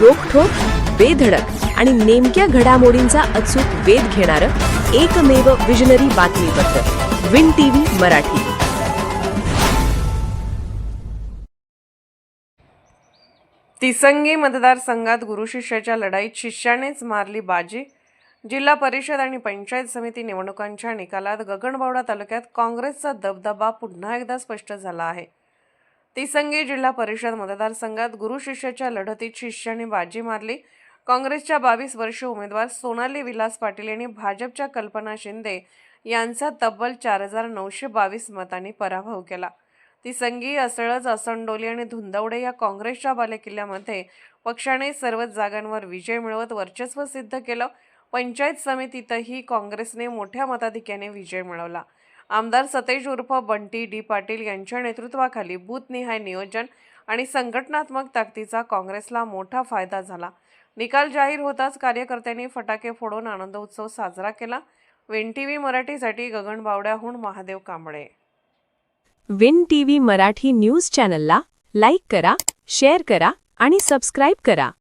रोखठोक, बेधडक आणि नेमक्या घडामोडींचा अचूक वेध घेणारं एकमेव विजनरी बातमीपत्र विन टीव्ही मराठी. तिसंगी मतदारसंघात गुरु शिष्याच्या लढाईत शिष्यानेच मारली बाजी. जिल्हा परिषद आणि पंचायत समिती निवडणुकांच्या निकालात गगनबावडा तालुक्यात काँग्रेसचा दबदबा पुन्हा एकदा स्पष्ट झाला आहे. तिसंगी जिल्हा परिषद मतदारसंघात गुरु शिष्याच्या लढतीत शिष्याने बाजी मारली. काँग्रेसच्या 22 वर्षीय उमेदवार सोनाली विलास पाटील यांनी भाजपच्या कल्पना शिंदे यांचा तब्बल 4922 मतांनी पराभव केला. तिसंगी, असळज, असंडोली आणि धुंदवडे या काँग्रेसच्या बालेकिल्ल्यामध्ये पक्षाने सर्वच जागांवर विजय मिळवत वर्चस्व सिद्ध केलं. पंचायत समितीतही काँग्रेसने मोठ्या मताधिक्याने विजय मिळवला. आमदार सतेज उर्फ बंटी डी पाटील यांच्या नेतृत्वाखाली बूथनिहाय नियोजन आणि संघटनात्मक ताकदीचा काँग्रेसला मोठा फायदा झाला. निकाल जाहीर होताच कार्यकर्त्यांनी फटाके फोडून आनंदोत्सव साजरा केला. विन टीव्ही मराठीसाठी गगनबावड्याहून Mahadev Kamble. Win TV Marathi news चॅनलला लाईक करा, शेअर करा आणि सबस्क्राईब करा.